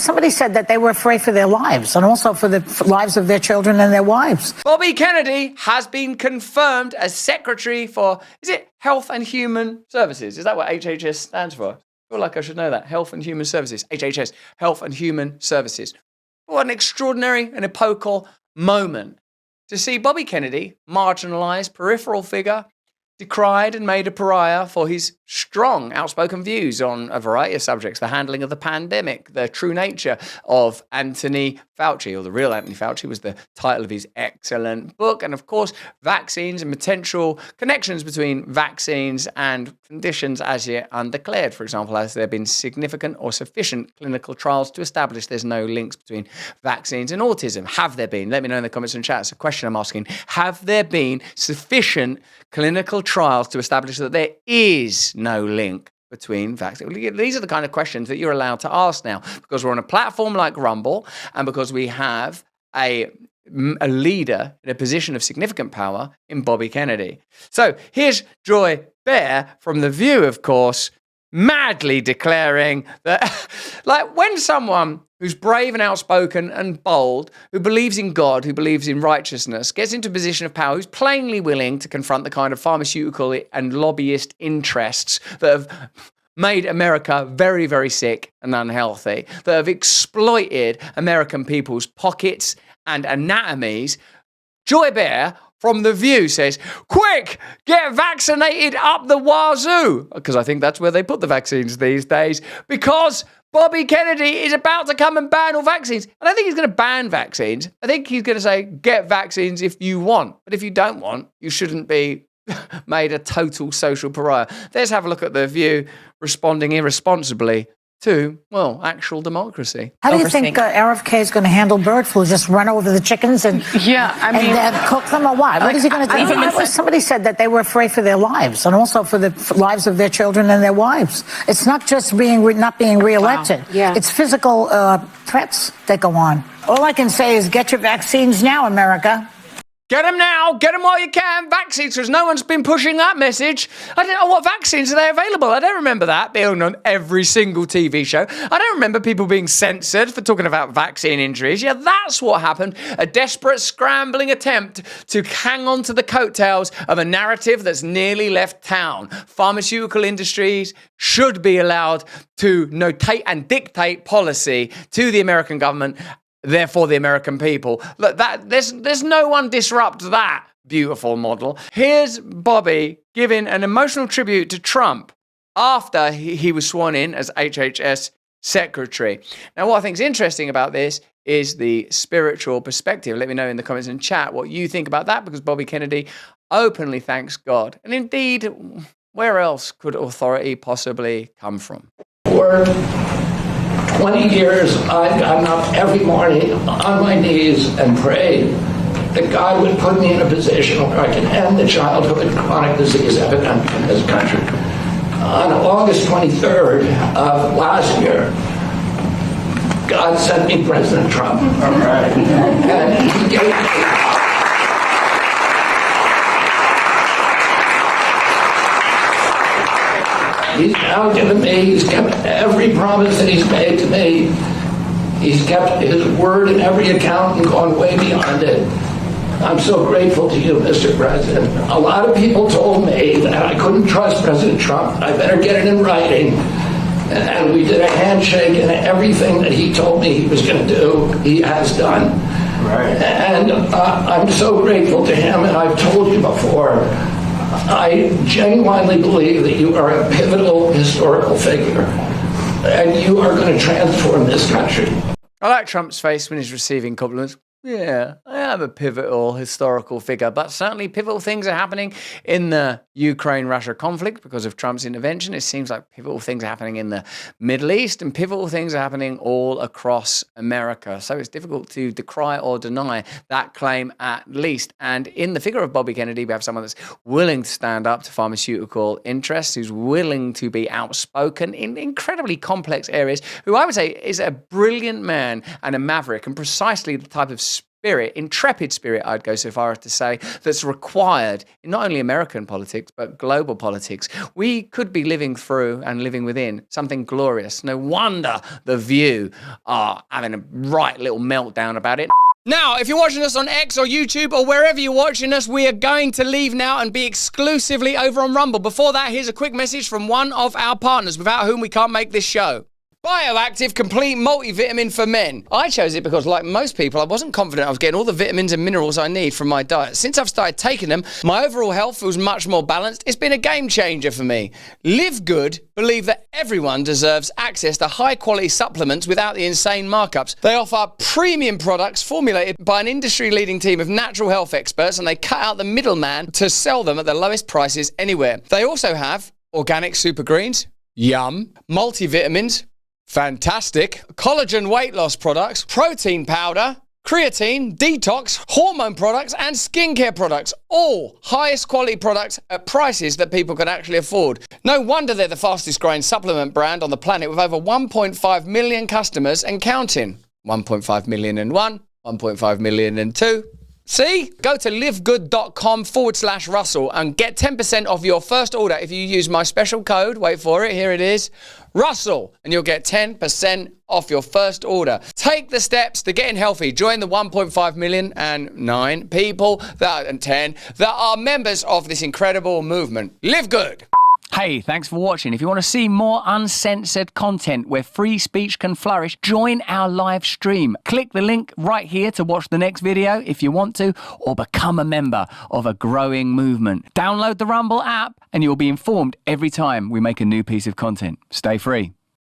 Somebody said that they were afraid for their lives and also for the lives of their children and their wives. Bobby Kennedy has been confirmed as Secretary for, is it Health and Human Services? Is that what HHS stands for? I feel like I should know that. Health and Human Services. HHS. Health and Human Services. What an extraordinary and epochal moment to see Bobby Kennedy, marginalised, peripheral figure, decried and made a pariah for his strong, outspoken views on a variety of subjects, the handling of the pandemic, the true nature of Anthony Fauci, or the real Anthony Fauci was the title of his excellent book, and of course, vaccines and potential connections between vaccines and conditions as yet undeclared. For example, has there been significant or sufficient clinical trials to establish there's no links between vaccines and autism? Have there been? Let me know in the comments and chat. It's a question I'm asking. Have there been sufficient clinical trials to establish that there is no link between vaccines? These are the kind of questions that you're allowed to ask now because we're on a platform like Rumble and because we have a leader in a position of significant power in Bobby Kennedy. So here's Joy Behar from The View, of course, madly declaring that, like, when someone who's brave and outspoken and bold, who believes in God, who believes in righteousness, gets into a position of power, who's plainly willing to confront the kind of pharmaceutical and lobbyist interests that have made America very, very sick and unhealthy, that have exploited American people's pockets and anatomies, Joy Behar from The View says, quick, get vaccinated up the wazoo. Because I think that's where they put the vaccines these days. Because Bobby Kennedy is about to come and ban all vaccines. I don't think he's going to ban vaccines. I think he's going to say, get vaccines if you want. But if you don't want, you shouldn't be made a total social pariah. Let's have a look at The View responding irresponsibly to, well, actual democracy. How do you think RFK is going to handle bird flu? Just run over the chickens and cook them, or what? What is he going to do? Somebody said that they were afraid for their lives and also for the lives of their children and their wives. It's not just not being reelected. Wow. Yeah. It's physical threats that go on. All I can say is get your vaccines now, America. Get them now. Get them while you can. Vaccines, because no one's been pushing that message. I don't know what vaccines are they available. I don't remember that being on every single TV show. I don't remember people being censored for talking about vaccine injuries. Yeah, that's what happened. A desperate, scrambling attempt to hang on to the coattails of a narrative that's nearly left town. Pharmaceutical industries should be allowed to notate and dictate policy to the American government, therefore the American people. Look, there's no one disrupt that beautiful model. Here's Bobby giving an emotional tribute to Trump after he was sworn in as HHS Secretary. Now, what I think is interesting about this is the spiritual perspective. Let me know in the comments and chat what you think about that, because Bobby Kennedy openly thanks God. And indeed, where else could authority possibly come from? For 20 years, I've gotten up every morning on my knees and prayed that God would put me in a position where I can end the childhood chronic disease epidemic in this country. On August 23rd of last year, God sent me President Trump. All right. And he gave me... He's now given me, he's kept every promise that he's made to me. He's kept his word in every account and gone way beyond it. I'm so grateful to you, Mr. President. A lot of people told me that I couldn't trust President Trump. I better get it in writing. And we did a handshake, and everything that he told me he was going to do, he has done. Right. And I'm so grateful to him, and I've told you before, I genuinely believe that you are a pivotal historical figure, and you are going to transform this country. I like Trump's face when he's receiving compliments. Yeah, I am a pivotal historical figure, but certainly pivotal things are happening in the Ukraine-Russia conflict because of Trump's intervention. It seems like pivotal things are happening in the Middle East, and pivotal things are happening all across America. So it's difficult to decry or deny that claim at least. And in the figure of Bobby Kennedy, we have someone that's willing to stand up to pharmaceutical interests, who's willing to be outspoken in incredibly complex areas, who I would say is a brilliant man and a maverick, and precisely the type of spirit, intrepid spirit, I'd go so far as to say, that's required in not only American politics, but global politics. We could be living through and living within something glorious. No wonder The View are having a right little meltdown about it. Now, if you're watching us on X or YouTube or wherever you're watching us, we are going to leave now and be exclusively over on Rumble. Before that, here's a quick message from one of our partners, without whom we can't make this show. Bioactive Complete Multivitamin for Men. I chose it because, like most people, I wasn't confident I was getting all the vitamins and minerals I need from my diet. Since I've started taking them, my overall health feels much more balanced. It's been a game changer for me. Live Good believe that everyone deserves access to high-quality supplements without the insane markups. They offer premium products formulated by an industry-leading team of natural health experts, and they cut out the middleman to sell them at the lowest prices anywhere. They also have organic super greens, yum, multivitamins, fantastic, collagen weight loss products, protein powder, creatine, detox, hormone products, and skincare products. All highest quality products at prices that people can actually afford. No wonder they're the fastest growing supplement brand on the planet, with over 1.5 million customers and counting. 1.5 million and 1, 1.5 million and 2. See? Go to livegood.com/Russell and get 10% off your first order if you use my special code. Wait for it. Here it is. Russell. And you'll get 10% off your first order. Take the steps to getting healthy. Join the 1.5 million and 9 people and 10 that are members of this incredible movement. Live good. Hey, thanks for watching. If you want to see more uncensored content where free speech can flourish, join our live stream. Click the link right here to watch the next video if you want to, or become a member of a growing movement. Download the Rumble app and you'll be informed every time we make a new piece of content. Stay free.